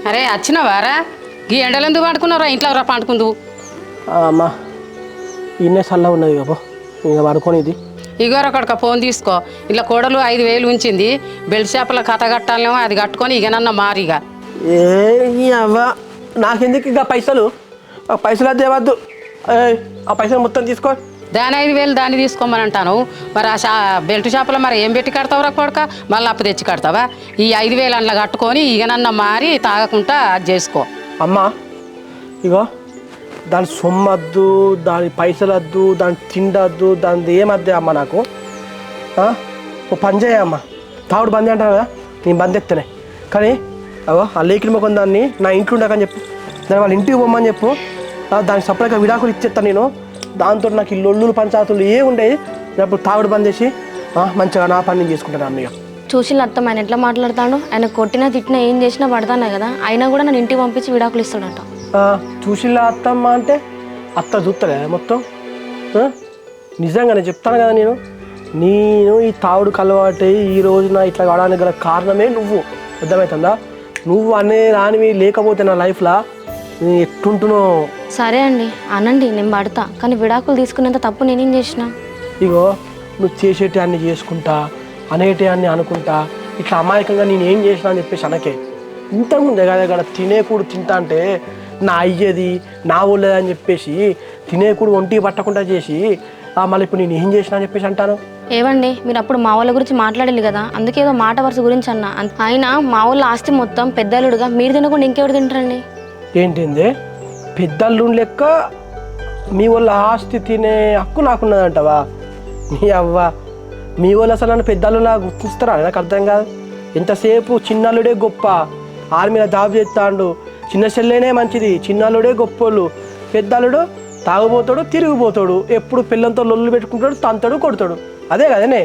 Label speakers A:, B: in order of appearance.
A: అరే వచ్చినవారా? ఈ ఎండలు ఎందుకు పండుకున్నారా? ఇంట్లో రా పండుకుందు.
B: అమ్మా ఇన్నే చల్ల ఉన్నది కాబో ఇంకా పడుకొని ఇది
A: ఇగోర అక్కడిక ఫోన్ తీసుకో. ఇలా కోడలు 5,000 ఉంచింది. బెల్ట్ షాపుల కథ కట్టాలేమో అది కట్టుకొని ఇకనన్నా మారిగా.
B: అవ్వ నాకెందుకు ఇక పైసలు అది తేవద్దు. ఆ పైసలు మొత్తం తీసుకో.
A: దాని 5,000 దాన్ని తీసుకోమని అంటాను. మరి ఆ బెల్ట్ షాపులో మరి ఏం పెట్టి కడతావురా కొడక? మళ్ళీ అప్పు తెచ్చి కడతావా? ఈ 5,000 అందులో కట్టుకొని ఇకనన్నా మారి తాగకుండా అది చేసుకో.
B: అమ్మా ఇగో దాని సొమ్మద్దు, దాని పైసలద్దు, దాని తిండద్దు, దాని ఏమద్దే అమ్మ నాకు. ఓ పని చేయమ్మా, తాగుడు బంద్ అంటావు కదా, నేను బంద్ ఎత్తనే. కానీ అవో ఆ లేకిన మొక్కని దాన్ని నా ఇంట్లో ఉండకని చెప్పు, దాని వాళ్ళ ఇంటికి పోమ్మని చెప్పు. దానికి సపరేట్గా విడాకులు ఇచ్చేస్తాను నేను. దాంతో నాకు ఈ లొల్లులు పంచాయతీలు ఏ ఉండేవి. అప్పుడు తాగుడు బంద్ చేసి మంచిగా నా పని నేను చేసుకుంటాను అన్నయ్య.
C: చూసి అత్తం ఆయన ఎట్లా మాట్లాడతాడు? ఆయన కొట్టినా తిట్టినా ఏం చేసినా పడతానే కదా, అయినా కూడా నన్ను ఇంటికి పంపించి విడాకులు ఇస్తాడట.
B: చూసిలా అత్తమ్మ అంటే అత్త చూస్తలే మొత్తం. నిజంగా నేను చెప్తాను కదా, నేను ఈ తాగుడు అలవాటు ఈ రోజున ఇట్లా కావడానికి గల కారణమే నువ్వు. అర్థమవుతుందా? నువ్వు అనే రానివి లేకపోతే నా లైఫ్లో నేను ఎట్టుంటునో.
C: సరే అండి అనండి, నేను పడతా. కానీ విడాకులు తీసుకునేంత తప్పు నేనేం చేసినా?
B: ఇగో నువ్వు చేసేటి అన్ని చేసుకుంటా, అనేటి అన్ని అనుకుంటా, ఇట్లా అమాయకంగా నేను ఏం చేసినా అని చెప్పేసి అనకే. ఇంతకుముందే కదా తినేకూడు తింటా అంటే నా అయ్యేది నా ఊళ్ళేది అని చెప్పేసి తినేకూడు ఒంటికి పట్టకుండా చేసి మళ్ళీ ఇప్పుడు నేను ఏం చేసినా అని చెప్పేసి అంటాను.
C: ఏవండి మీరు అప్పుడు మా వాళ్ళ గురించి మాట్లాడాలి కదా, అందుకేదో మాట వరుస గురించి అన్నా. అయినా మా వాళ్ళ ఆస్తి మొత్తం పెద్దలుడుగా మీరు తినకుండా ఇంకెవరు తింటారండి?
B: ఏంటింది పెద్దల్లు లెక్క మీ వాళ్ళ ఆస్తి తినే హక్కు నాకున్నదంటవా? నీ అవ్వ మీ వాళ్ళు అసలు నన్ను పెద్దల్లులా గుర్తిస్తారా? నాకు అర్థం కాదు. ఎంతసేపు చిన్నల్లుడే గొప్ప, ఆర్మీలో జాబ్ చేస్తాడు, చిన్న చెల్లెనే మంచిది, చిన్నల్లుడే గొప్పోళ్ళు, పెద్దల్లుడు తాగుపోతాడు తిరిగిపోతాడు, ఎప్పుడు పిల్లలతో లొల్లు పెట్టుకుంటాడు, తంతాడు కొడతాడు. అదే కదనే.